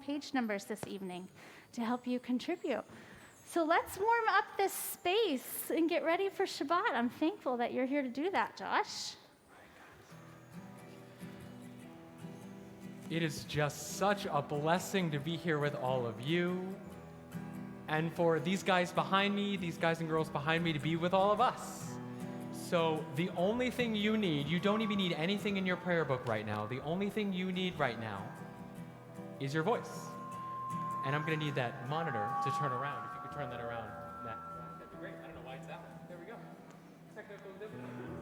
page numbers this evening to help you contribute. So let's warm up this space and get ready for Shabbat. I'm thankful that you're here to do that, Josh. It is just such a blessing to be here with all of you, and for these guys behind me, these guys and girls behind me, to be with all of us. So the only thing you need, you don't even need anything in your prayer book right now. The only thing you need right now is your voice. And I'm going to need that monitor to turn around. If you could turn that around, that'd be great. I don't know why it's that way. There we go. Technical difficulties.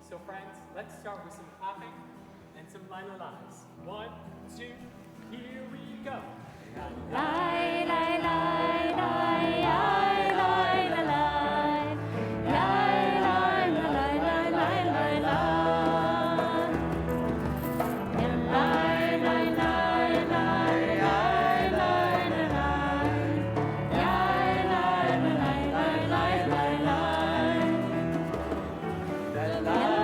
So friends, let's start with some clapping and some la-la-las. 1, 2, here we go. Lie, lie, lie, lie, lie, lie, lie, lie. Lie, lie, lie, lie, lie, lie, lie. And lie, lie, lie, lie, lie, lie, lie, lie. Lie, lie, lie, lie, lie, lie, lie. Lie, lie, lie, lie, lie, lie, lie, lie. Lie,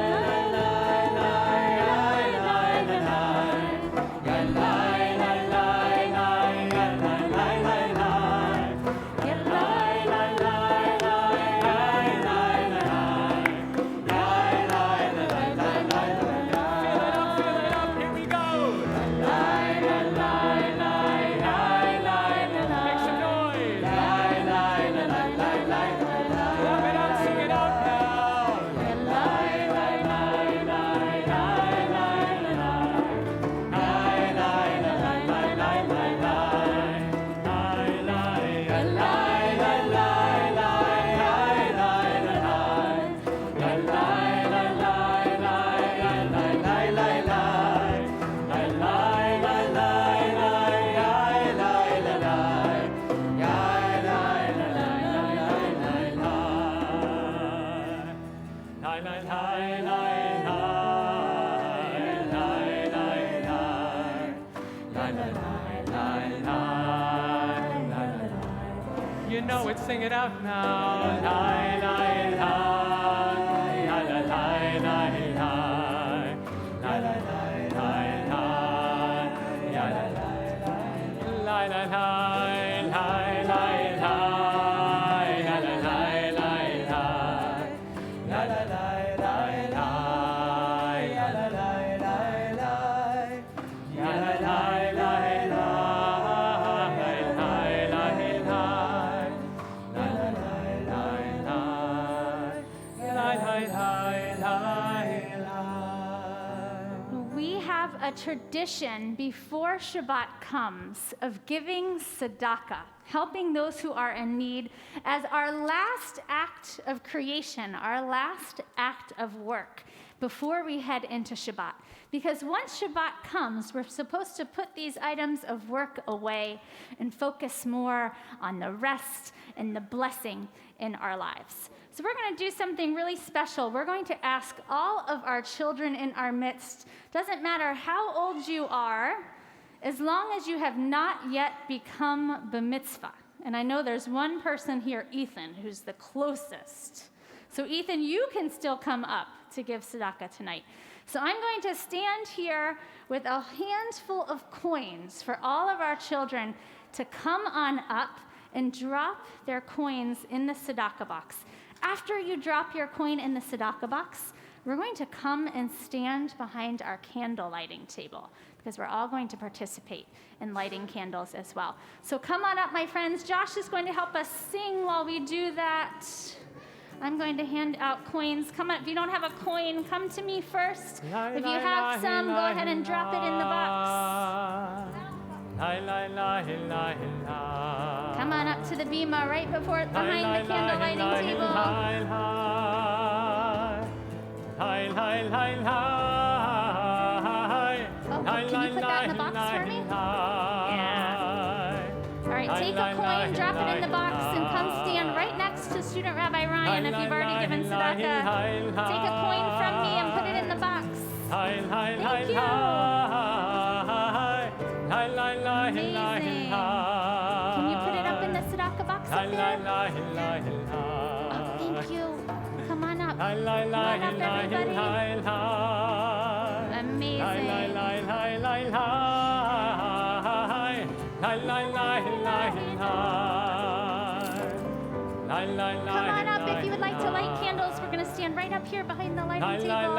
You know it, sing it out now. Lie, lie, lie, lie, lie, lie, lie, lie, lie, lie, lie, lie, lie, lie, lie, a tradition before Shabbat comes of giving tzedakah, helping those who are in need, as our last act of creation, our last act of work before we head into Shabbat. Because once Shabbat comes, we're supposed to put these items of work away and focus more on the rest and the blessing in our lives. So we're going to do something really special. We're going to ask all of our children in our midst, doesn't matter how old you are, as long as you have not yet become b'mitzvah. And I know there's one person here, Ethan, who's the closest. So Ethan, you can still come up to give tzedakah tonight. So I'm going to stand here with a handful of coins for all of our children to come on up and drop their coins in the tzedakah box. After you drop your coin in the tzedakah box, we're going to come and stand behind our candle lighting table because we're all going to participate in lighting candles as well. So come on up, my friends. Josh is going to help us sing while we do that. I'm going to hand out coins. Come on, if you don't have a coin, come to me first. If you have some, go ahead and drop it in the box. Come on up to the bima right behind the candle lighting table. Oh, can you put that in the box for me? Yeah. All right, take a coin, drop it in the box, and come stand right next to Student Rabbi Ryan if you've already given tzedakah. Take a coin from me and put it in the box. Thank you. Amazing. Can you put it up in the tzedakah box up there? Oh, thank you. Come on up. Come on up, everybody. Amazing. Come on up if you would like to light candles. We're going to stand right up here behind the lighting table.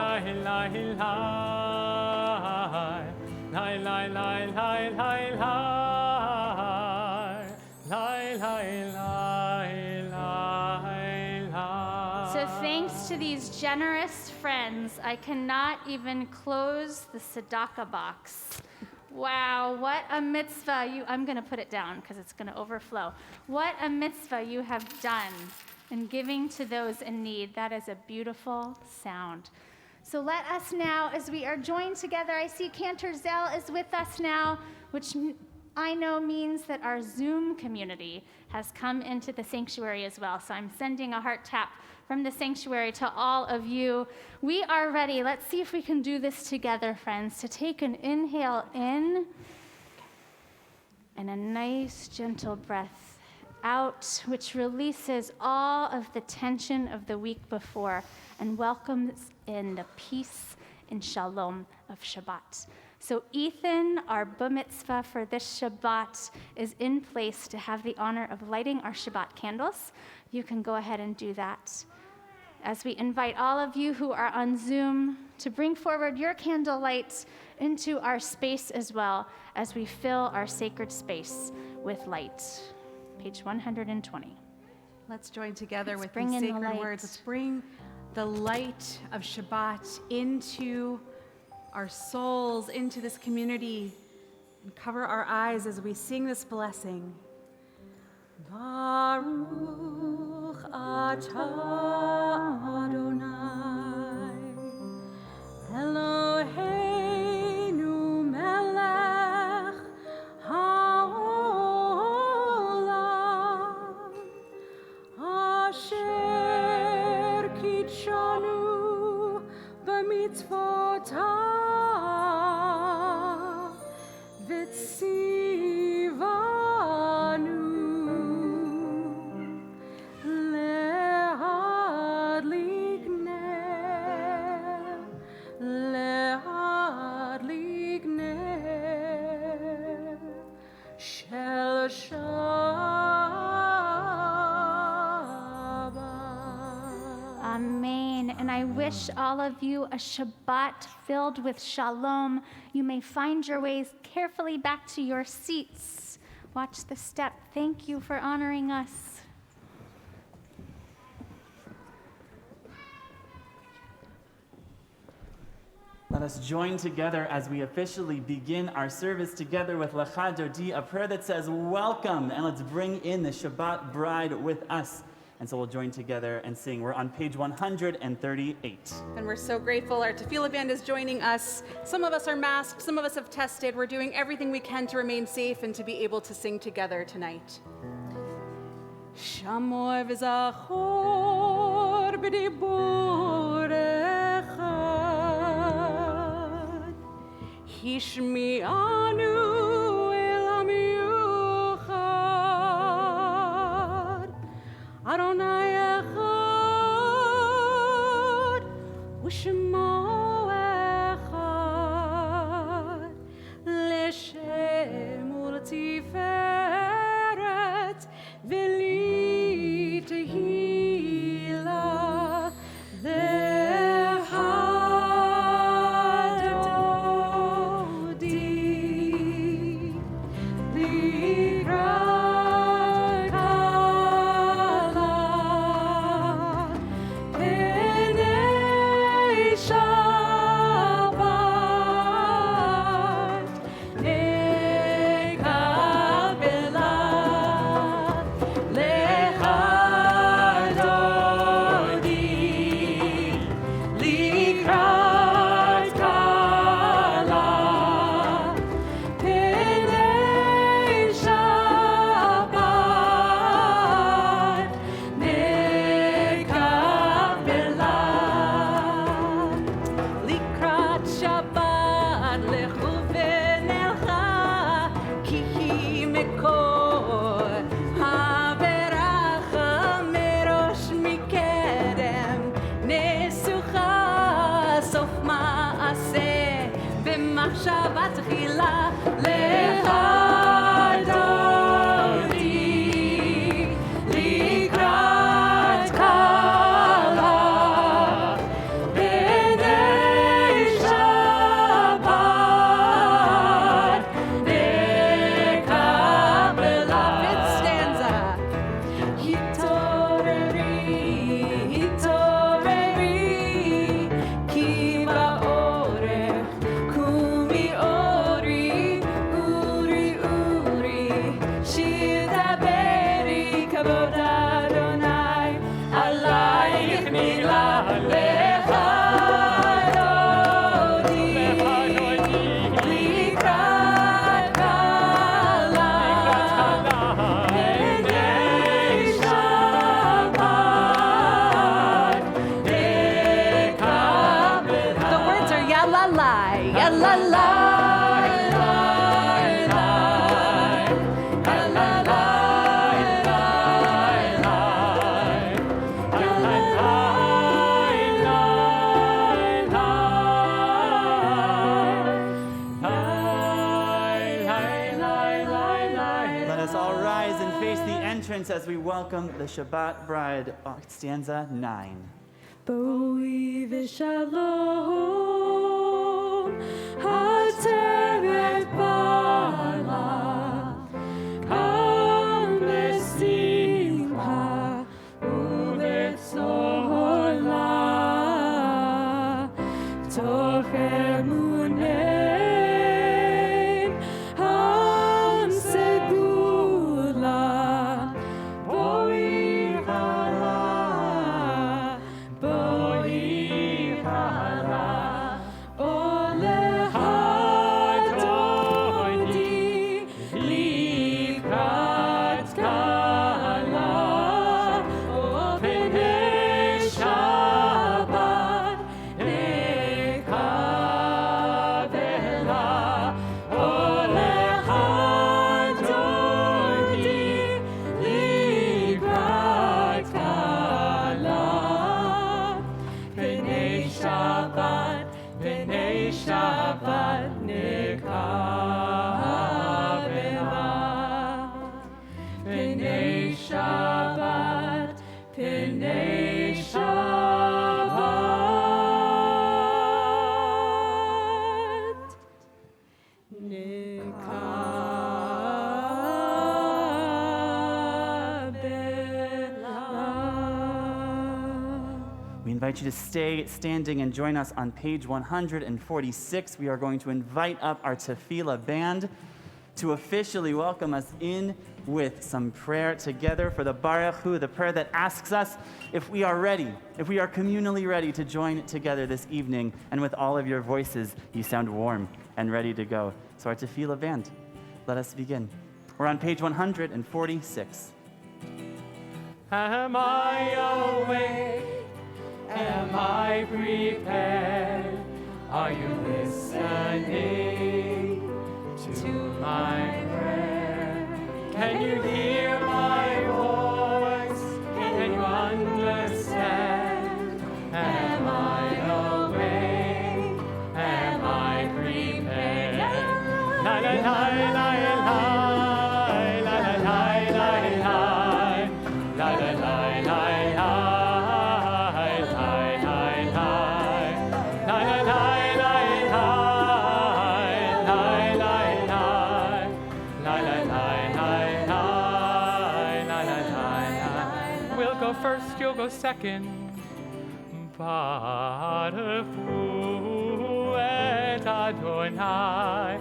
So thanks to these generous friends, I cannot even close the tzedakah box. Wow, what a mitzvah. I'm going to put it down because it's going to overflow. What a mitzvah you have done in giving to those in need. That is a beautiful sound. So let us now, as we are joined together, I see Cantor Zell is with us now, which I know means that our Zoom community has come into the sanctuary as well. So I'm sending a heart tap from the sanctuary to all of you. We are ready. Let's see if we can do this together, friends, to take an inhale in and a nice gentle breath out, which releases all of the tension of the week before and welcomes in the peace and shalom of Shabbat. So Ethan, our bar mitzvah for this Shabbat, is in place to have the honor of lighting our Shabbat candles. You can go ahead and do that. As we invite all of you who are on Zoom to bring forward your candle lights into our space as well, as we fill our sacred space with light. Page 120. Let's join together with bring these in the sacred light. words. Let's bring the light of Shabbat into our souls, into this community, and cover our eyes as we sing this blessing. Baruch atah Adonai, Eloheinu melech haolam, asher kitshanu b'mitzvotav v'tzivanu Amen. And I wish all of you a Shabbat filled with shalom. You may find your ways carefully back to your seats. Watch the step. Thank you for honoring us. Let us join together as we officially begin our service together with Lecha Dodi, a prayer that says, welcome, and let's bring in the Shabbat Bride with us. And so we'll join together and sing. We're on page 138. And we're so grateful. Our tefillah band is joining us. Some of us are masked, some of us have tested. We're doing everything we can to remain safe and to be able to sing together tonight. Shamor v'zachor b'dibur echad, hishmi'anu el ha'miyuchad, Adonai echad, u'shemo echad, l'shem u'l'tiferet, v'li tehila, le'hadodi, l'ikrat kala, b'nei Shabbat, nekabela, le'hadodi, l'ikrat kala, b'nei Shabbat, nekabela. Likrat Shabbat lechu v'nelcha, ki hi mekor haberacha merosh mikedem, nesucha sof ma'aseh b'machshavat tchila, lecha As we welcome the Shabbat Bride, stanza 9. Boi v'shalom, hateret bala, kam b'simcha u'b'tzola, toch emunein ham segula. We invite you to stay standing and join us on page 146. We are going to invite up our tefillah band to officially welcome us in with some prayer together for the Baruch Hu, the prayer that asks us if we are ready, if we are communally ready to join together this evening, and with all of your voices, you sound warm and ready to go. So our tefillah band, let us begin. We're on page 146. Am I awake? Am I prepared? Are you listening to my prayer? Can you hear my voice? Can you understand? Am I awake? Am I prepared? La la la la la la la la la la la la la. First, you'll go second. Baruch et Adonai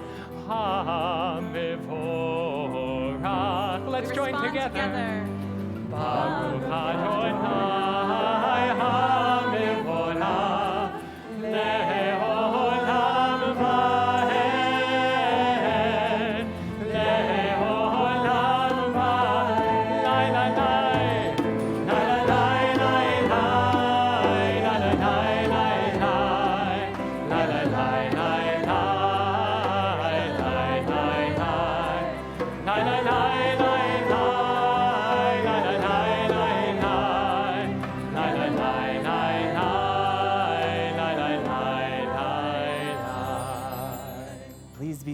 HaMevorach. Let's join together. Baruch Adonai HaMevorach le'olam va'ed le'olam va'ed. La la la.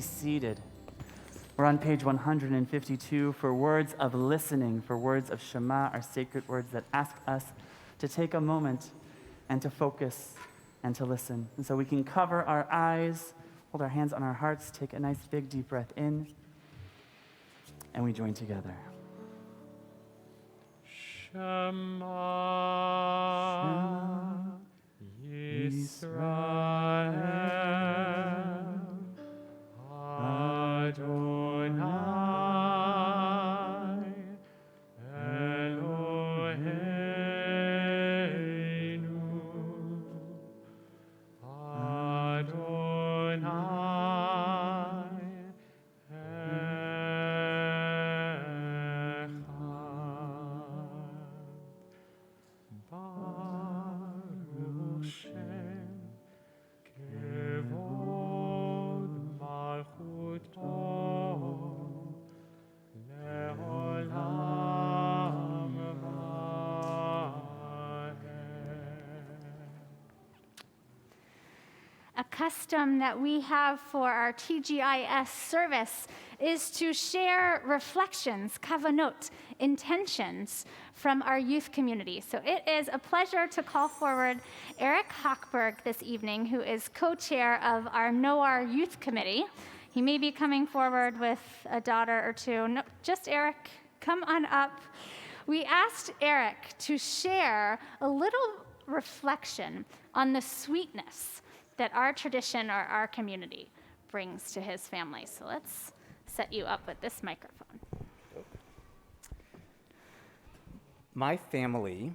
Seated. We're on page 152 for words of listening, for words of Shema, our sacred words that ask us to take a moment and to focus and to listen. And so we can cover our eyes, hold our hands on our hearts, take a nice big deep breath in, and we join together. Shema Yisrael Adonai Eloheinu A custom that we have for our TGIS service is to share reflections, kavanot, intentions from our youth community. So it is a pleasure to call forward Eric Hochberg this evening, who is co-chair of our NOAR Youth Committee. He may be coming forward with a daughter or two. No, just Eric, come on up. We asked Eric to share a little reflection on the sweetness that our tradition or our community brings to his family. So let's set you up with this microphone. My family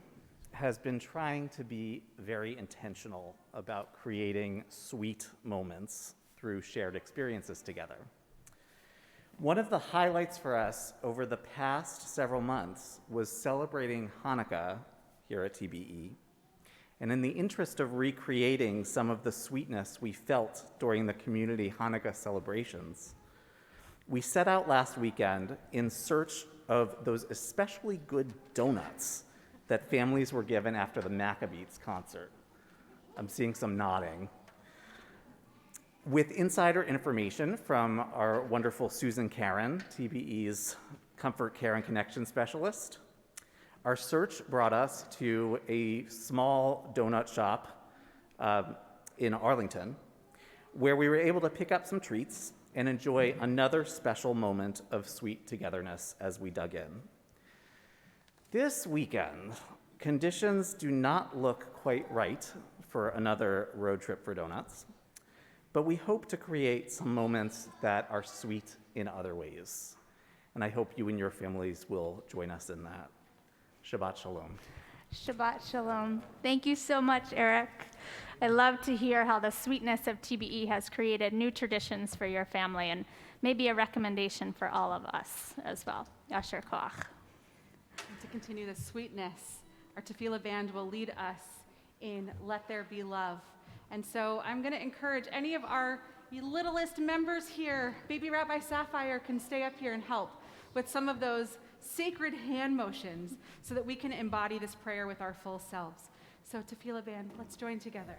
has been trying to be very intentional about creating sweet moments through shared experiences together. One of the highlights for us over the past several months was celebrating Hanukkah here at TBE. And in the interest of recreating some of the sweetness we felt during the community Hanukkah celebrations, we set out last weekend in search of those especially good donuts that families were given after the Maccabees concert. I'm seeing some nodding. With insider information from our wonderful Susan Karen, TBE's Comfort Care and Connection Specialist, our search brought us to a small donut shop in Arlington, where we were able to pick up some treats and enjoy another special moment of sweet togetherness as we dug in. This weekend, conditions do not look quite right for another road trip for donuts, but we hope to create some moments that are sweet in other ways. And I hope you and your families will join us in that. Shabbat Shalom. Shabbat Shalom. Thank you so much, Eric. I love to hear how the sweetness of TBE has created new traditions for your family and maybe a recommendation for all of us as well. Yasher koach. And to continue the sweetness, our tefillah band will lead us in Let There Be Love. And so I'm going to encourage any of our littlest members here, Baby Rabbi Sapphire can stay up here and help with some of those sacred hand motions so that we can embody this prayer with our full selves. So tefillah band, let's join together.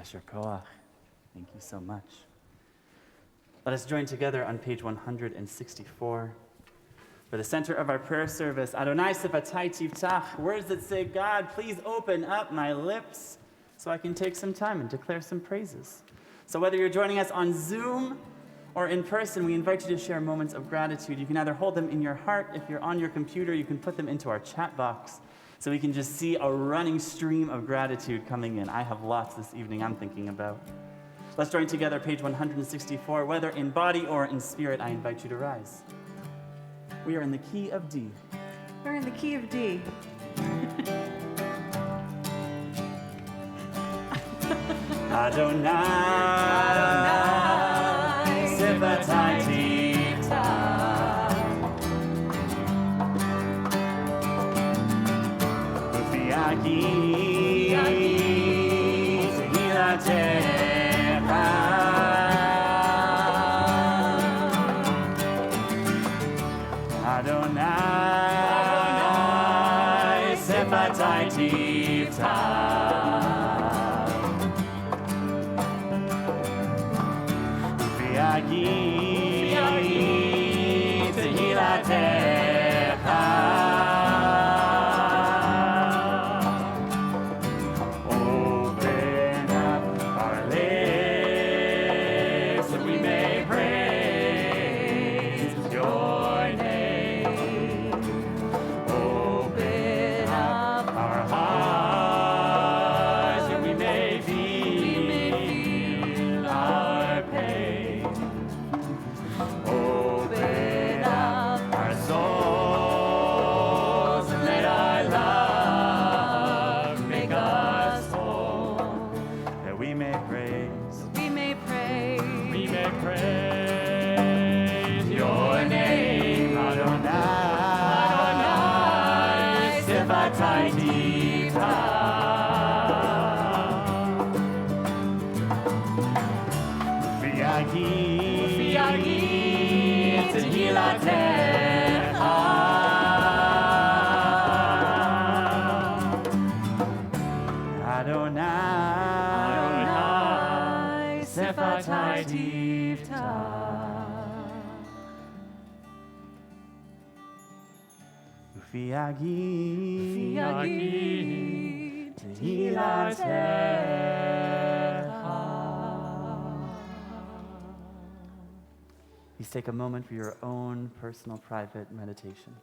Yasher Koach. Thank you so much. Let us join together on page 164. For the center of our prayer service, Adonai Sifatai Tiftach, words that say, God, please open up my lips so I can take some time and declare some praises. So whether you're joining us on Zoom or in person, we invite you to share moments of gratitude. You can either hold them in your heart. If you're on your computer, you can put them into our chat box so we can just see a running stream of gratitude coming in. I have lots this evening I'm thinking about. Let's join together, page 164. Whether in body or in spirit, I invite you to rise. We are in the key of D. We're in the key of D. Adonai, Sifatai Tiftach, Ufiagi, Tehilatecha, Adonai, Sifatai Tiftach. Open up our lips that we may praise your name. Open up our hearts that we may feel our pain. Open up our souls and let our love make us whole, that we may praise your name, Adonai, Sifatai Tiftach, Ufiagi, Tehilatecha, Adonai, Sifatai Tiftach, Ufiagi, Tehilatecha. Please take a moment for your own personal, private meditation.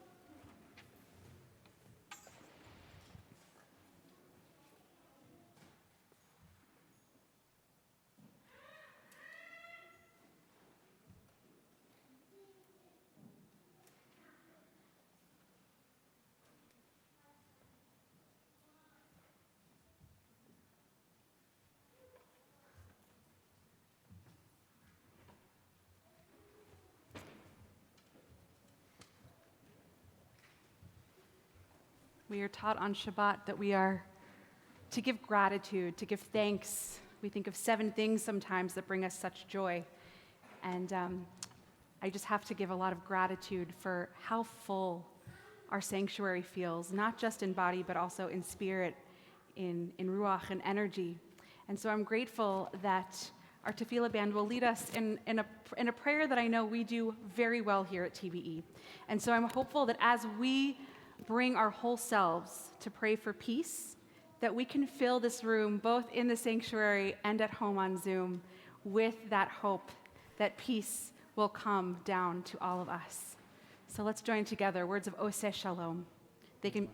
We are taught on Shabbat that we are to give gratitude, to give thanks. We think of 7 things sometimes that bring us such joy. And I just have to give a lot of gratitude for how full our sanctuary feels, not just in body, but also in spirit, in ruach and energy. And so I'm grateful that our tefillah band will lead us in a prayer that I know we do very well here at TBE. And so I'm hopeful that as we bring our whole selves to pray for peace, that we can fill this room, both in the sanctuary and at home on Zoom, with that hope that peace will come down to all of us. So let's join together. Words of Oseh Shalom. Thank you.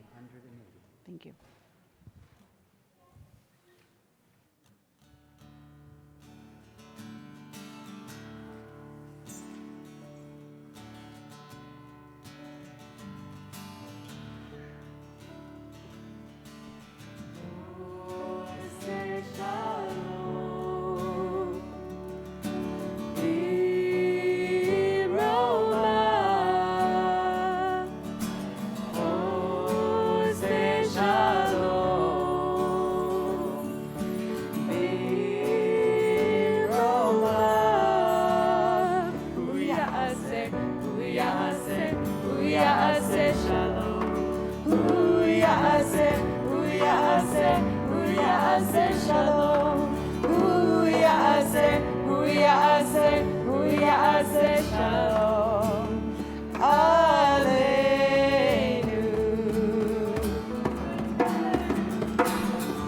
Shalom. say shalom. Aleinu.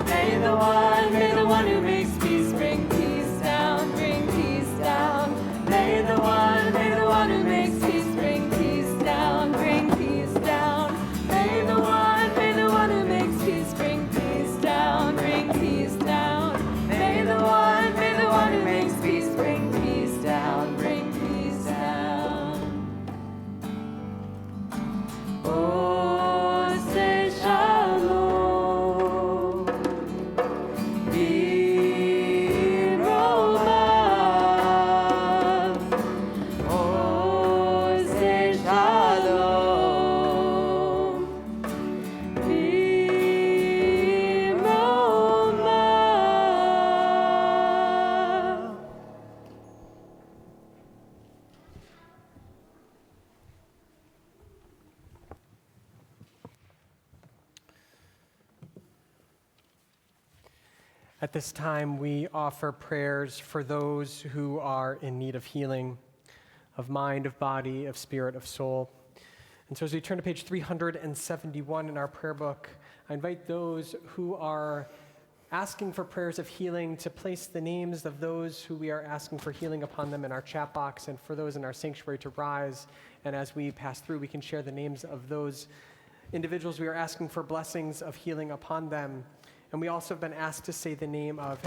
May the one who makes peace bring peace down, bring peace down. May the one who makes peace bring peace down, bring peace down. May the one who makes peace bring peace down, bring peace down. May the one who makes peace bring peace down, bring peace down. Oh, say shalom. Be romav. Oh, say shalom. Be romav. At this time, we offer prayers for those who are in need of healing, of mind, of body, of spirit, of soul. And so as we turn to page 371 in our prayer book, I invite those who are asking for prayers of healing to place the names of those who we are asking for healing upon them in our chat box, and for those in our sanctuary to rise. And as we pass through, we can share the names of those individuals we are asking for blessings of healing upon them. And we also have been asked to say the name of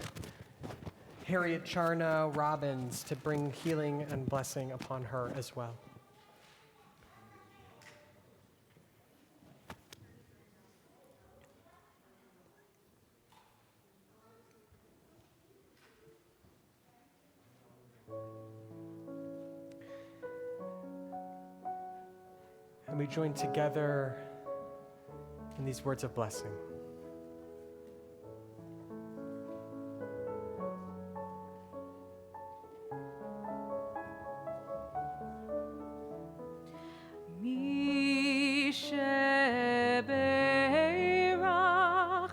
Harriet Charna Robbins to bring healing and blessing upon her as well. And we join together in these words of blessing. Misheberach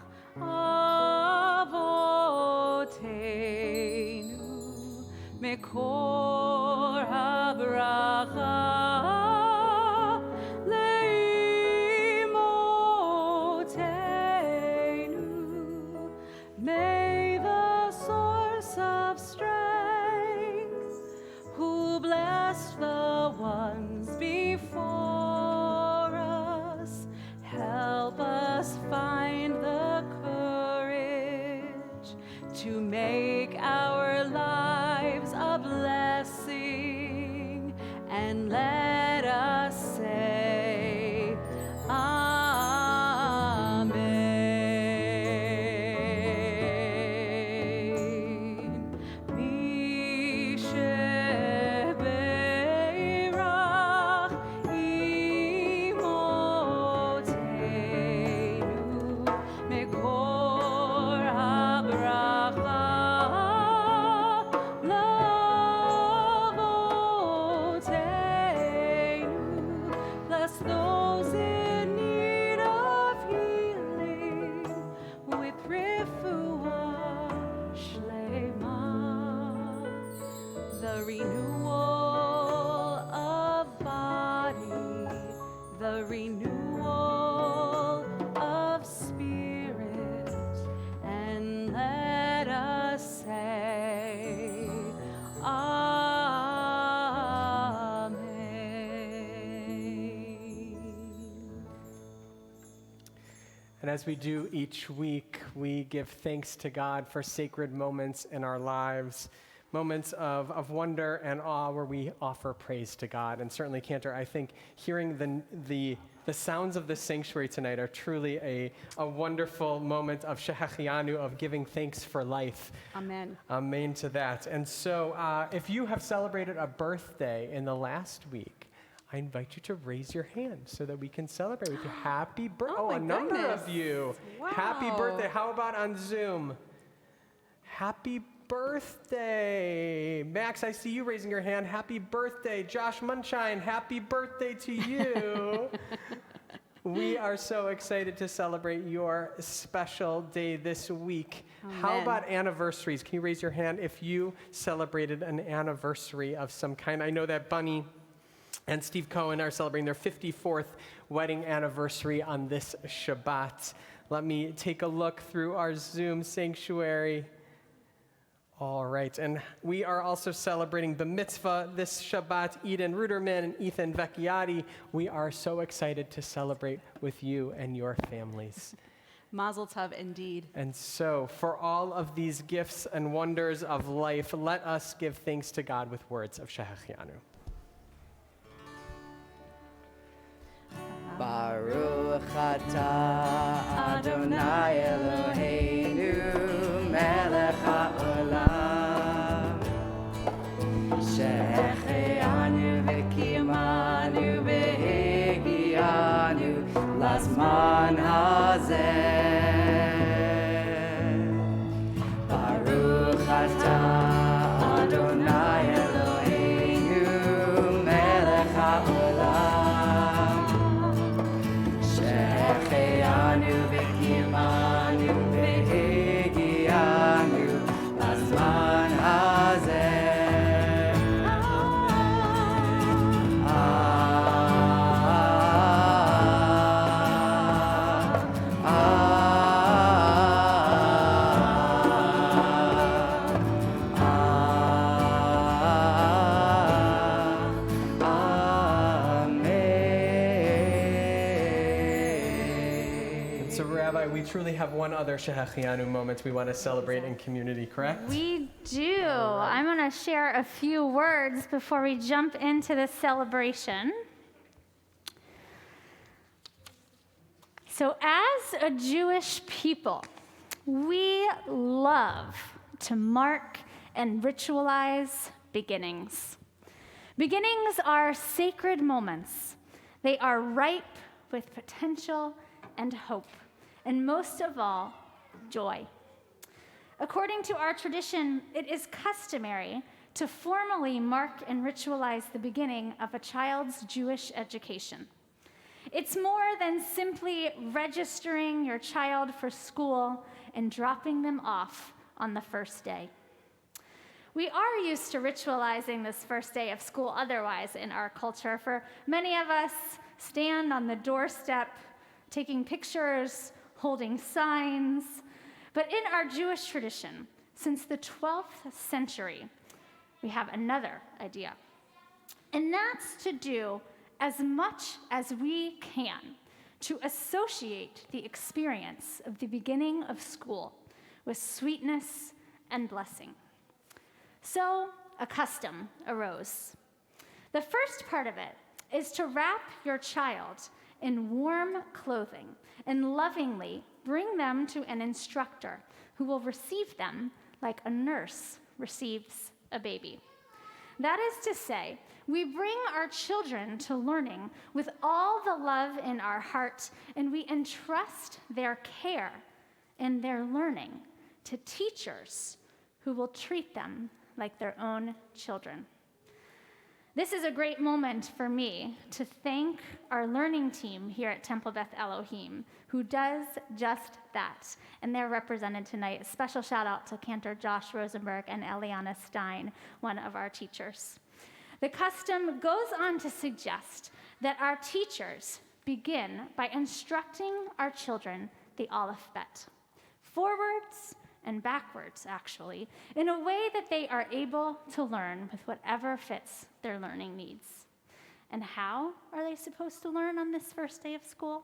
avoteinu mekor habracha leimotenu. May the source of strength, who blessed the ones before us, help us find the courage to make our lives a blessing, and let us say Amen. Misheberach imotenu mekor habracha lavotenu. Bless those in need of healing with refuah shlema, the renewal of body, the renewal of spirit, and let us say Amen. And as we do each week, we give thanks to God for sacred moments in our lives, moments of wonder and awe where we offer praise to God. And certainly, Cantor, I think hearing the sounds of the sanctuary tonight are truly a wonderful moment of Shaharian, of giving thanks for life. Amen. Amen to that. And so if you have celebrated a birthday in the last week, I invite you to raise your hand so that we can celebrate with you. Happy birthday. Oh, my a number goodness. of you. Happy Wow. birthday. How about on Zoom? Happy birthday. Max, I see you raising your hand. Happy birthday. Josh Munshine, happy birthday to you. We are so excited to celebrate your special day this week. How Amen. about anniversaries? Can you raise your hand if you celebrated an anniversary of some kind? I know that Bunny and Steve Cohen are celebrating their 54th wedding anniversary on this Shabbat. Let me take a look through our Zoom sanctuary. All right, and we are also celebrating the mitzvah this Shabbat. Eden Ruderman and Ethan Vecchiati, we are so excited to celebrate with you and your families. Mazel tov indeed. And so, for all of these gifts and wonders of life, let us give thanks to God with words of Shaharian. Baruch atah Adonai Eloheinu melech haolam שהחיינו וקיימנו והגיענו לזמן הזה ברוך אתה אדוני אלוהינו מלך העולם שהחיינו וקיימנו והגיענו לזמן הזה So, Rabbi, we truly have one other Shehachianu moment we want to celebrate in community, correct? We do. I'm going to share a few words before we jump into the celebration. So, as a Jewish people, we love to mark and ritualize beginnings. Beginnings are sacred moments. They are ripe with potential and hope, and most of all, joy. According to our tradition, it is customary to formally mark and ritualize the beginning of a child's Jewish education. It's more than simply registering your child for school and dropping them off on the first day. We are used to ritualizing this first day of school otherwise in our culture. For many of us, stand on the doorstep, taking pictures, holding signs. But in our Jewish tradition, since the 12th century, we have another idea. And that's to do as much as we can to associate the experience of the beginning of school with sweetness and blessing. So a custom arose. The first part of it is to wrap your child in warm clothing and lovingly bring them to an instructor who will receive them like a nurse receives a baby. That is to say, we bring our children to learning with all the love in our heart, and we entrust their care and their learning to teachers who will treat them like their own children. This is a great moment for me to thank our learning team here at Temple Beth Elohim, who does just that. And they're represented tonight. A special shout out to Cantor Josh Rosenberg and Eliana Stein, one of our teachers. The custom goes on to suggest that our teachers begin by instructing our children the alphabet, forwards and backwards, actually, in a way that they are able to learn with whatever fits their learning needs. And how are they supposed to learn on this first day of school?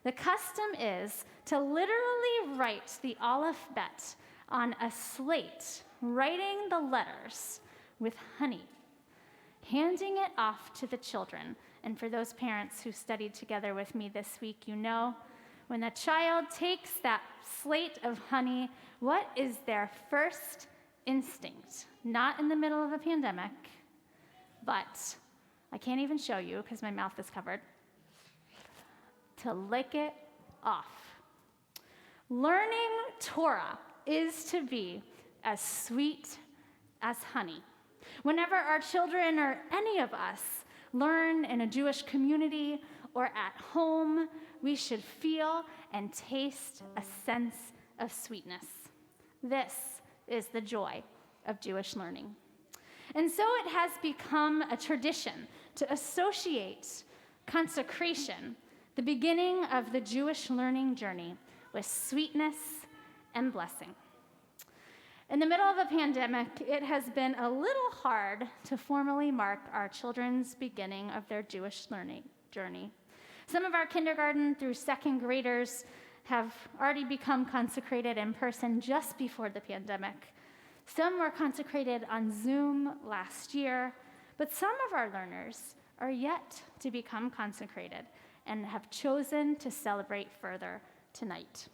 The custom is to literally write the alphabet on a slate, writing the letters with honey, handing it off to the children. And for those parents who studied together with me this week, you know, when a child takes that slate of honey, what is their first instinct? Not in the middle of a pandemic, but I can't even show you because my mouth is covered. To lick it off. Learning Torah is to be as sweet as honey. Whenever our children or any of us learn in a Jewish community or at home, we should feel and taste a sense of sweetness. This is the joy of Jewish learning. And so it has become a tradition to associate consecration, the beginning of the Jewish learning journey, with sweetness and blessing. In the middle of a pandemic, it has been a little hard to formally mark our children's beginning of their Jewish learning journey. Some of our kindergarten through second graders have already become consecrated in person just before the pandemic. Some were consecrated on Zoom last year, but some of our learners are yet to become consecrated and have chosen to celebrate further tonight.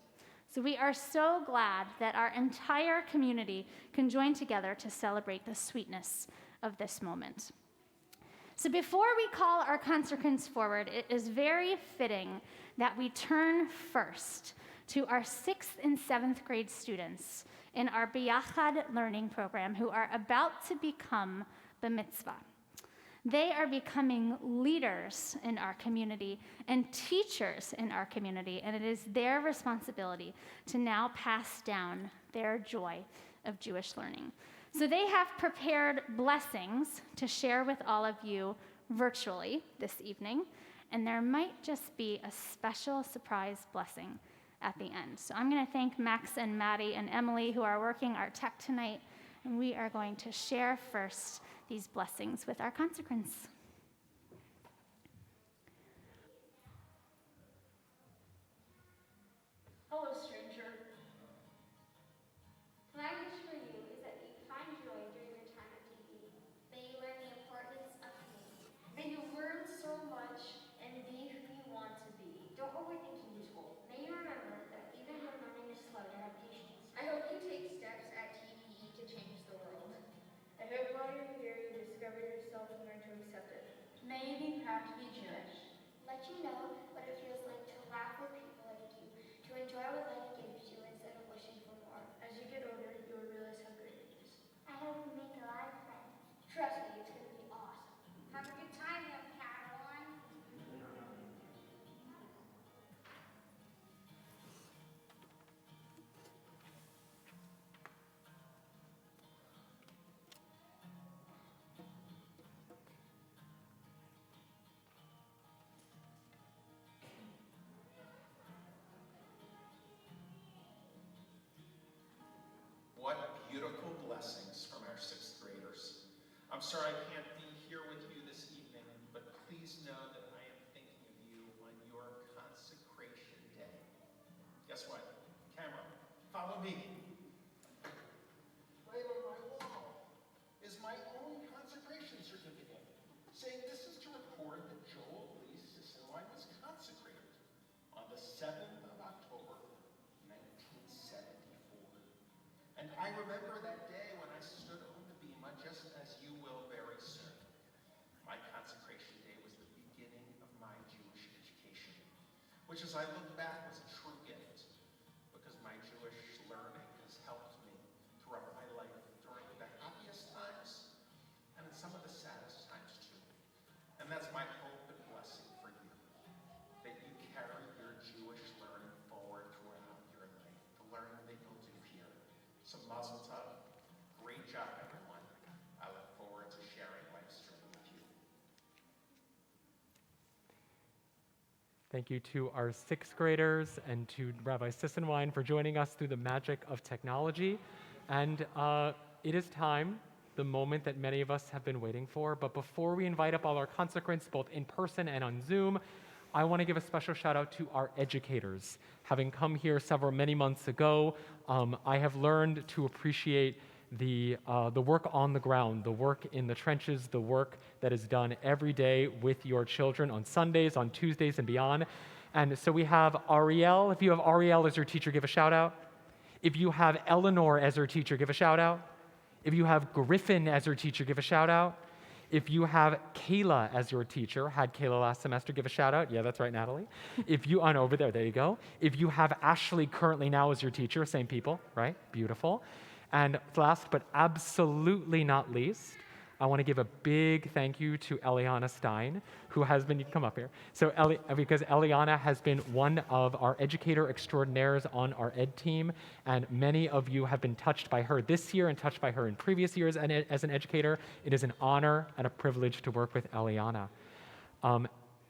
So we are so glad that our entire community can join together to celebrate the sweetness of this moment. So before we call our consecrants forward, it is very fitting that we turn first to our 6th and 7th grade students in our B'yachad learning program who are about to become b'mitzvah. They are becoming leaders in our community and teachers in our community, and it is their responsibility to now pass down their joy of Jewish learning. So they have prepared blessings to share with all of you virtually this evening, and there might just be a special surprise blessing at the end. So I'm going to thank Max and Maddie and Emily who are working our tech tonight, and we are going to share first these blessings with our consecrants. Hello, stranger. My wish for you is that you find joy during your time at TP. May you learn the importance of community. May you learn so much and be who you want to be. Don't overthink your school. May you remember that even when learning is slow, to have patience. I hope you take steps at TPE to change the world. I hope while you're here, you discover yourself and learn to accept it. May you be proud to be Jewish. Let you know what it feels like to laugh with people like you, to enjoy what life gives you instead of wishing for more. As you get older, you will realize how great it is. I hope you make a lot of friends. Trust me, it's going to be awesome. Have a good time, young Caroline. What beautiful blessings from our 6th graders. I'm sorry I can't be here with you this evening, but please know that I am thinking of you on your consecration day. Guess what? Camera, follow me. Right on my wall is my own consecration certificate, saying this is to record that Joel Lee Sisselwine was consecrated on the 7th of October, 1974. And I remember that day when I stood on the bema, just as you will very soon. My consecration day was the beginning of my Jewish education, which as I look back was a true gift, because my Jewish learning has helped me throughout my life during the happiest times and in some of the saddest times too. And that's my hope and blessing for you, that you carry your Jewish learning forward throughout your life, the learning that you'll do here. So mazel tov. Great job, everyone. I look forward to sharing life's journey with you. Thank you to our 6th graders and to Rabbi Sissenwein for joining us through the magic of technology. And it is time, the moment that many of us have been waiting for. But before we invite up all our consecrants, both in person and on Zoom, I want to give a special shout out to our educators. Having come here many months ago, I have learned to appreciate the work on the ground, the work in the trenches, the work that is done every day with your children on Sundays, on Tuesdays, and beyond. And so we have Ariel. If you have Ariel as your teacher, give a shout out. If you have Eleanor as your teacher, give a shout out. If you have Griffin as your teacher, give a shout out. If you have Kayla as your teacher, had Kayla last semester, give a shout out. Yeah, that's right, Natalie. If you, over there you go. If you have Ashley currently now as your teacher, same people, right? Beautiful. And last but absolutely not least, I want to give a big thank you to Eliana Stein, who has been, you can come up here. So because Eliana has been one of our educator extraordinaires on our ed team, and many of you have been touched by her this year and touched by her in previous years as an educator. It is an honor and a privilege to work with Eliana.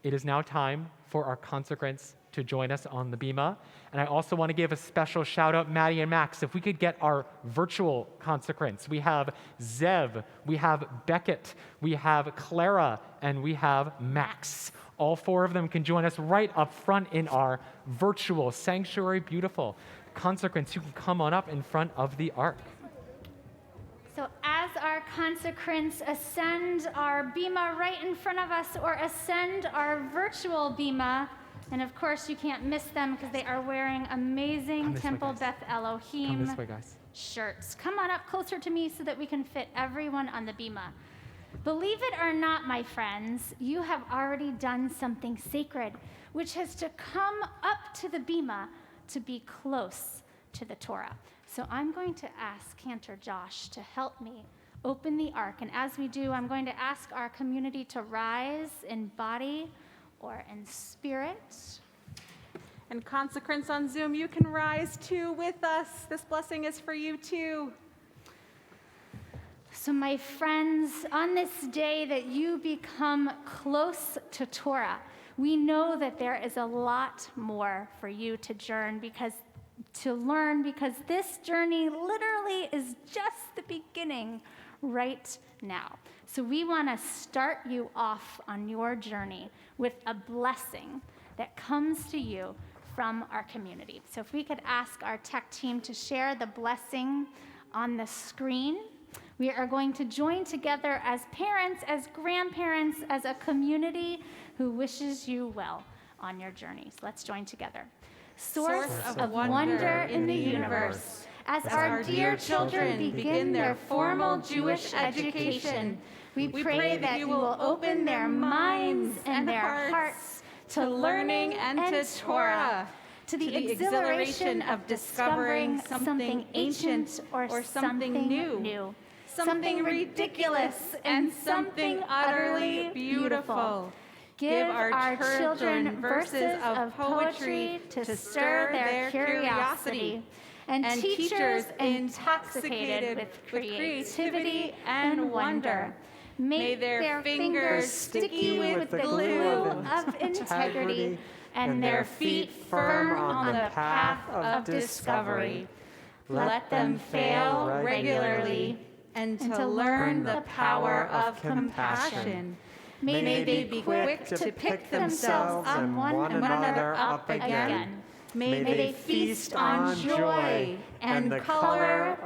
It is now time for our consecrants to join us on the bima. And I also want to give a special shout out, Maddie and Max, if we could get our virtual consecrants. We have Zev, we have Beckett, we have Clara, and we have Max. All four of them can join us right up front in our virtual sanctuary. Beautiful. Consecrants, you can come on up in front of the ark. So as our consecrants ascend our bima right in front of us, or ascend our virtual bima, and of course you can't miss them because they are wearing amazing Temple Beth Elohim shirts. Come on up closer to me so that we can fit everyone on the bima. Believe it or not, my friends, you have already done something sacred, which is to come up to the bima to be close to the Torah. So I'm going to ask Cantor Josh to help me open the ark. And as we do, I'm going to ask our community to rise in body or in spirit. And consecrants on Zoom, you can rise too with us. This blessing is for you too. So my friends, on this day that you become close to Torah, we know that there is a lot more for you to learn because this journey literally is just the beginning right now. So we want to start you off on your journey with a blessing that comes to you from our community. So if we could ask our tech team to share the blessing on the screen. We are going to join together as parents, as grandparents, as a community who wishes you well on your journeys. Let's join together. Source of wonder in the universe, as our dear children begin their formal Jewish education, we pray that you will open their minds and their hearts to learning and to Torah, to the exhilaration of discovering something ancient or something new, something ridiculous and something utterly beautiful. Give our children verses of poetry to stir their curiosity, and teachers intoxicated with creativity and wonder. Make their fingers sticky with the glue of integrity, and their feet firm on the path of discovery. Let them fail regularly, and to learn the power of compassion. May they be quick to pick themselves and one another up again. May they feast on joy and the color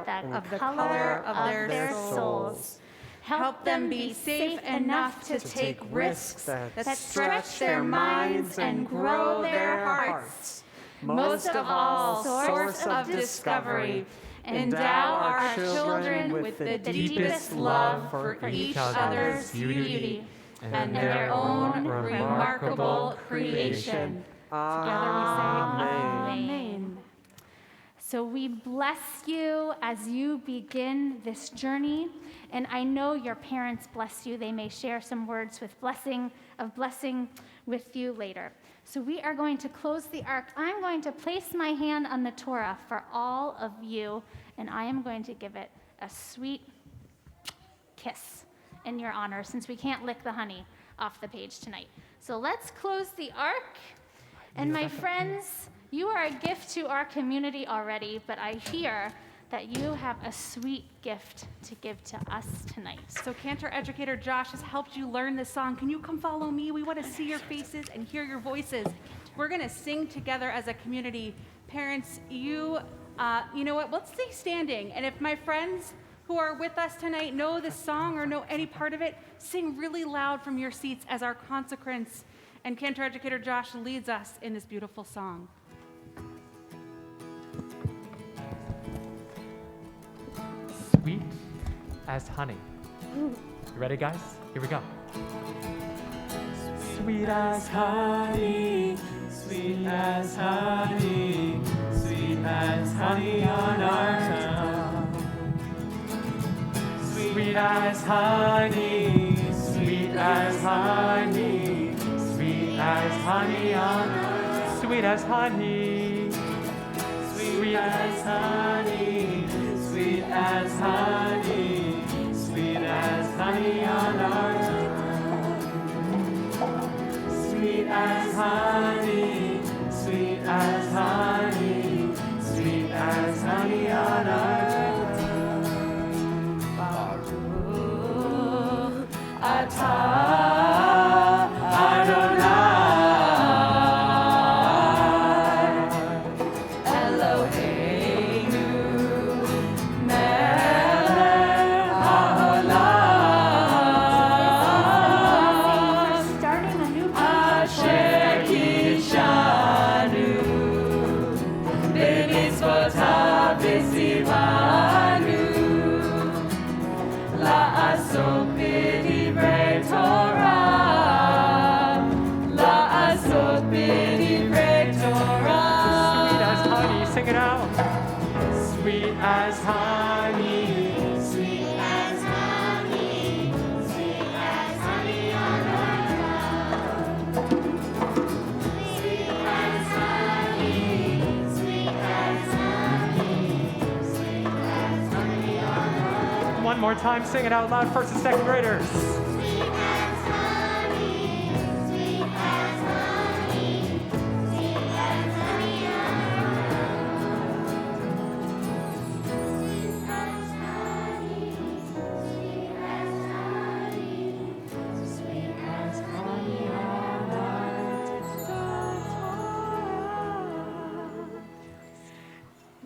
of their souls. Help them be safe enough to take risks that stretch their minds and grow their hearts. Most of all, source of discovery. Endow our children with the deepest love for each other's beauty and their own remarkable creation. Together we say, Amen. So we bless you as you begin this journey, and I know your parents bless you. They may share some words of blessing with you later. So we are going to close the ark. I'm going to place my hand on the Torah for all of you, and I am going to give it a sweet kiss in your honor, since we can't lick the honey off the page tonight. So let's close the ark. And my friends, you are a gift to our community already, but I hear that you have a sweet gift to give to us tonight. So Cantor Educator Josh has helped you learn this song. Can you come follow me? We want to see your faces and hear your voices. We're going to sing together as a community. Parents, you know what? Let's stay standing. And if my friends who are with us tonight know this song or know any part of it, sing really loud from your seats as our consecrants and Cantor Educator Josh leads us in this beautiful song. Sweet as honey. You ready, guys? Here we go. Sweet as honey, sweet as honey, sweet as honey on our tongue. Sweet as honey, sweet as honey, sweet as honey on earth. Sweet as honey, sweet as honey, sweet as honey, sweet as honey on earth. Sweet as honey, sweet as honey, sweet as honey on earth. Atah Adonai Eloheinu melech haolam Starting a new asher kishanu b'mitzvotav v'tzivanu la'asok b'divrei Torah, la'asok b'divrei Torah. Sweet as honey, sing it out. Sweet as honey, sweet as honey, sweet as honey on earth. Sweet as honey, sweet as honey, sweet as honey on earth. One more time, sing it out loud, first and second graders. Sweet as honey, sweet as honey, sweet as honey on earth. Sweet as honey, sweet as honey, sweet as honey on earth.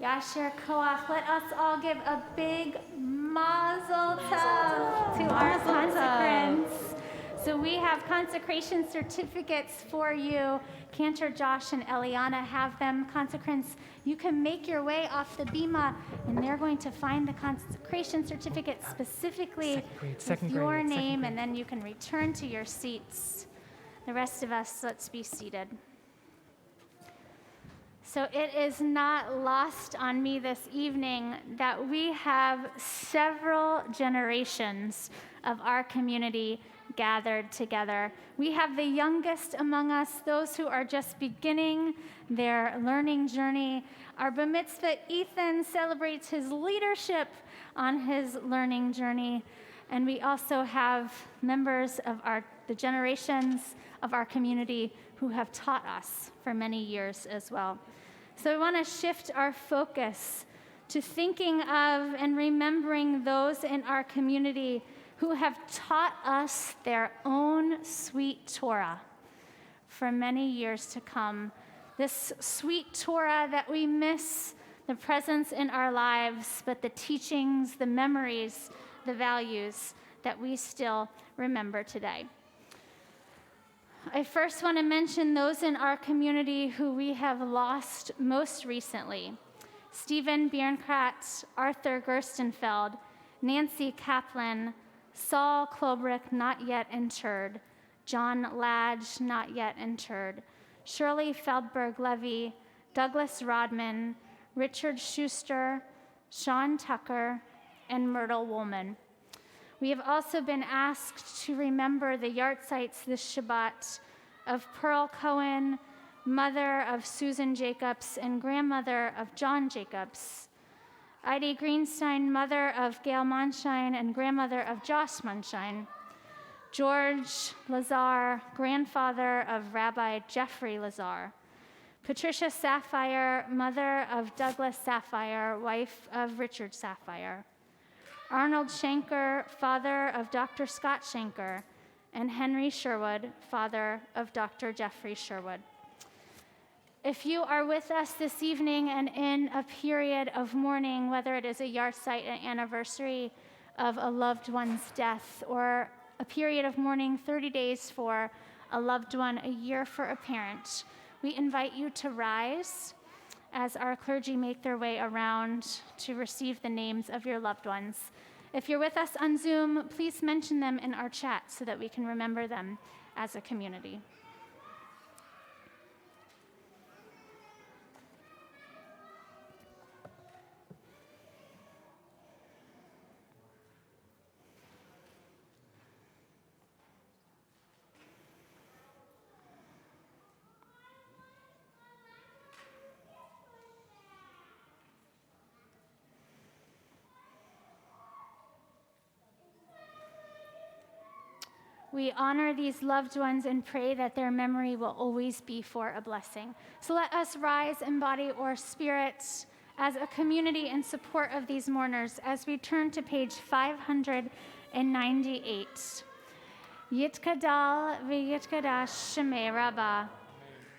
Yasher Koach, let us all give a big mazel tov to our consecrants. So we have consecration certificates for you. Cantor Josh and Eliana have them. Consecrants, you can make your way off the bima, and they're going to find the consecration certificate specifically with your name, and then you can return to your seats. The rest of us, let's be seated. So it is not lost on me this evening that we have several generations of our community gathered together. We have the youngest among us, those who are just beginning their learning journey. Our bar mitzvah Ethan celebrates his leadership on his learning journey. And we also have members of the generations of our community who have taught us for many years as well. So we want to shift our focus to thinking of and remembering those in our community who have taught us their own sweet Torah for many years to come. This sweet Torah that we miss the presence in our lives, but the teachings, the memories, the values that we still remember today. I first want to mention those in our community who we have lost most recently. Stephen Biernkratz, Arthur Gerstenfeld, Nancy Kaplan, Saul Klobrick, not yet interred, John Ladge, not yet interred, Shirley Feldberg-Levy, Douglas Rodman, Richard Schuster, Sean Tucker, and Myrtle Woolman. We have also been asked to remember the yahrzeits this Shabbat of Pearl Cohen, mother of Susan Jacobs and grandmother of John Jacobs. Heidi Greenstein, mother of Gail Monshine and grandmother of Josh Monshine. George Lazar, grandfather of Rabbi Jeffrey Lazar. Patricia Sapphire, mother of Douglas Sapphire, wife of Richard Sapphire. Arnold Shanker, father of Dr. Scott Shanker, and Henry Sherwood, father of Dr. Jeffrey Sherwood. If you are with us this evening and in a period of mourning, whether it is a yahrzeit, an anniversary of a loved one's death, or a period of mourning 30 days for a loved one, a year for a parent, we invite you to rise as our clergy make their way around to receive the names of your loved ones. If you're with us on Zoom, please mention them in our chat so that we can remember them as a community. We honor these loved ones and pray that their memory will always be for a blessing. So let us rise in body or spirit as a community in support of these mourners as we turn to page 598. Yitkadal v'yitkadash shemei Rabbah,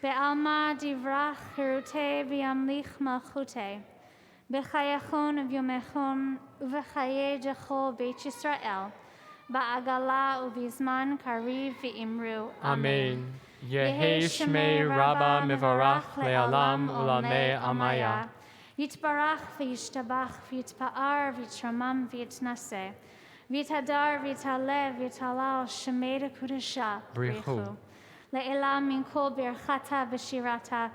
be'alma divrach hirute v'yamlich malchute, b'chayachon v'yomechon uv'chaye jechol beit Yisrael, ba'agala uvizman kariv v'imru. Amen. Yehi shmei Rabbah mivarach le'alam ulamei amaya. Yitbarach v'yishtabach v'yitpa'ar v'yitramam v'yitnaseh. Vitadar, vitalev, vitalal, shemeda kudasha, Brichu. Le'ela min kol birchata v'shirata,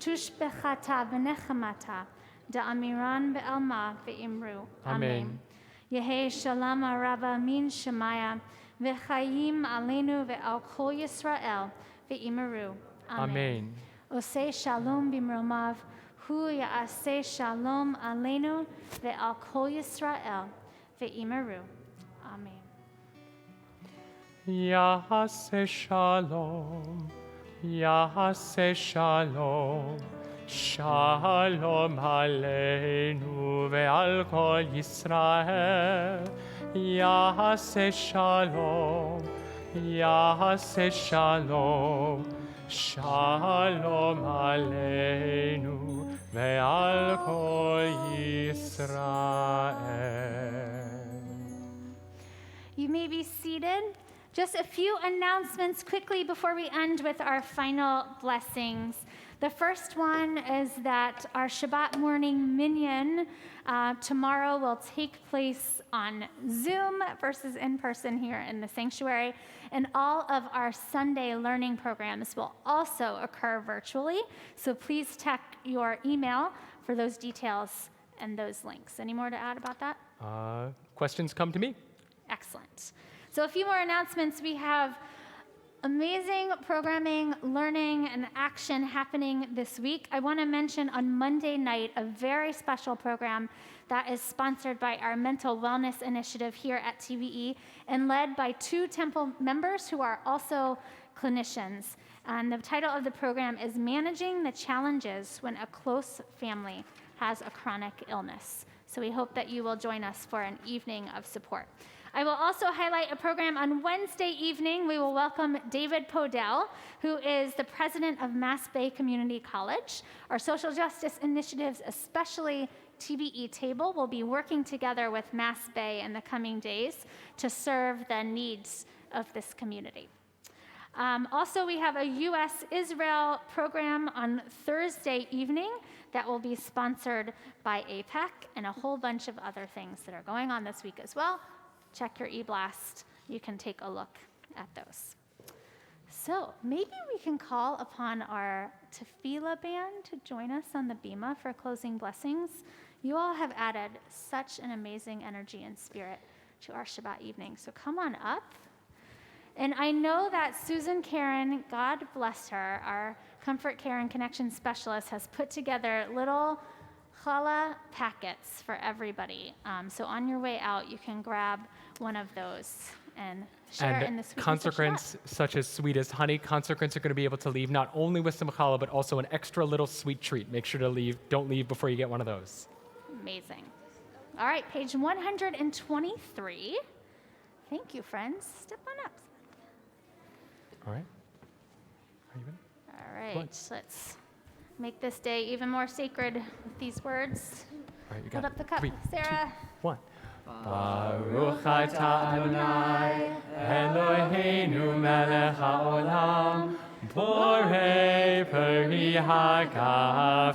tushbechata v'nechamata, da'amiran be'alma ve'imru. Amen. Yehi shalom araba min shemaya, v'chayim aleinu ve'al kol Yisrael, ve'imaru. Amen. Oseh shalom bimromav, hu ya'aseh shalom aleinu ve'al kol Yisrael, ve'imaru. Amen. Yahaseh shalom, Yahaseh shalom, shalom aleinu ve'al kol Yisrael. Yahaseh shalom, Yahaseh shalom, shalom aleinu ve'al kol Yisrael. You may be seated. Just a few announcements quickly before we end with our final blessings. The first one is that our Shabbat morning minyan tomorrow will take place on Zoom versus in person here in the sanctuary. And all of our Sunday learning programs will also occur virtually. So please check your email for those details and those links. Any more to add about that? Questions come to me. Excellent. So a few more announcements. We have amazing programming, learning, and action happening this week. I want to mention on Monday night a very special program that is sponsored by our mental wellness initiative here at TVE and led by 2 Temple members who are also clinicians. And the title of the program is Managing the Challenges When a Close Family Has a Chronic Illness. So we hope that you will join us for an evening of support. I will also highlight a program on Wednesday evening. We will welcome David Podell, who is the president of Mass Bay Community College. Our social justice initiatives, especially TBE Table, will be working together with Mass Bay in the coming days to serve the needs of this community. Also, we have a U.S.-Israel program on Thursday evening that will be sponsored by APEC and a whole bunch of other things that are going on this week as well. Check your e-blast. You can take a look at those. So maybe we can call upon our tefillah band to join us on the bima for closing blessings. You all have added such an amazing energy and spirit to our Shabbat evening. So come on up. And I know that Susan Karen, God bless her, our Comfort Care and Connection specialist, has put together little challah packets for everybody. So on your way out, you can grab one of those and share in the sweetness of consecrants, Shabbat. such as sweet as honey, consecrants are going to be able to leave not only with some challah, but also an extra little sweet treat. Make sure to don't leave before you get one of those. Amazing. All right, page 123. Thank you, friends. Step on up. All right. Are you in? All right, let's make this day even more sacred with these words. All right, you Hold got up the cup, 3, Sarah. 2, 1. Baruch atah Adonai, Eloheinu melech haolam, borei peri hagafen.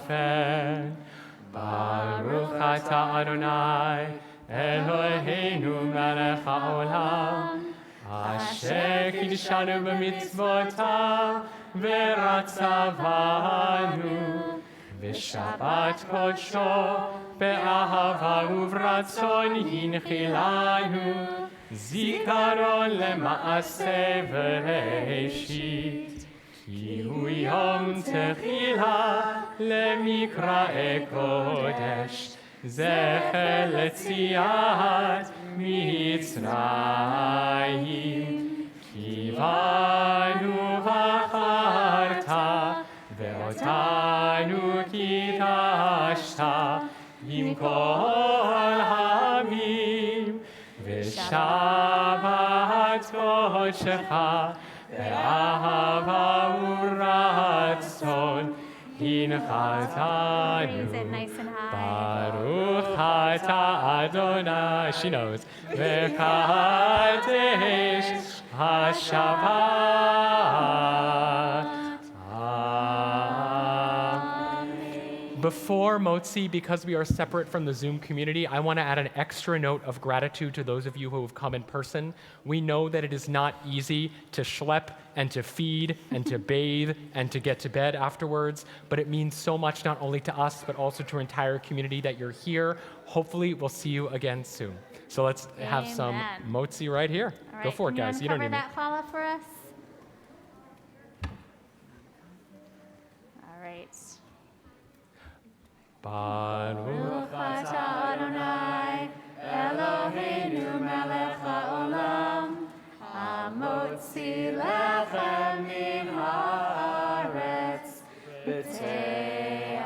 Baruch atah Adonai, Eloheinu melech haolam, asher kidshanu b'mitzvotav v'ratzavanu, v'shabbat kodsho be'ahava uvratzon hinchilanu, zikaron lema'aseh v'reishit, ki hu yom techila lemikra'e kodesh, zecher letziat mitzrayim, ki Kivanu v'acharta, ve'otanu kitashta, im kol hamim, v'shabat kodshecha, ve'ahava uratzon, hinchatanu. Raise it nice and high. Baruch ata Adonai, she knows. V'kadesh haShabbat. Before Motzi, because we are separate from the Zoom community, I want to add an extra note of gratitude to those of you who have come in person. We know that it is not easy to schlep and to feed and to bathe and to get to bed afterwards, but it means so much not only to us, but also to our entire community that you're here. Hopefully, we'll see you again soon. So let's have some Amen. Motzi right here. All right, Go for it, can guys. You don't uncover need me. that challah for us? All right. Baruch Atah Adonai, Eloheinu melech haolam, hamotzi lechem min haaretz, b'te'avon.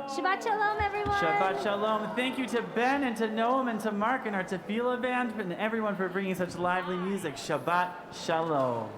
Shabbat shalom, everyone. Shabbat shalom. Thank you to Ben and to Noam and to Mark and our tefillah band and everyone for bringing such lively music. Shabbat shalom.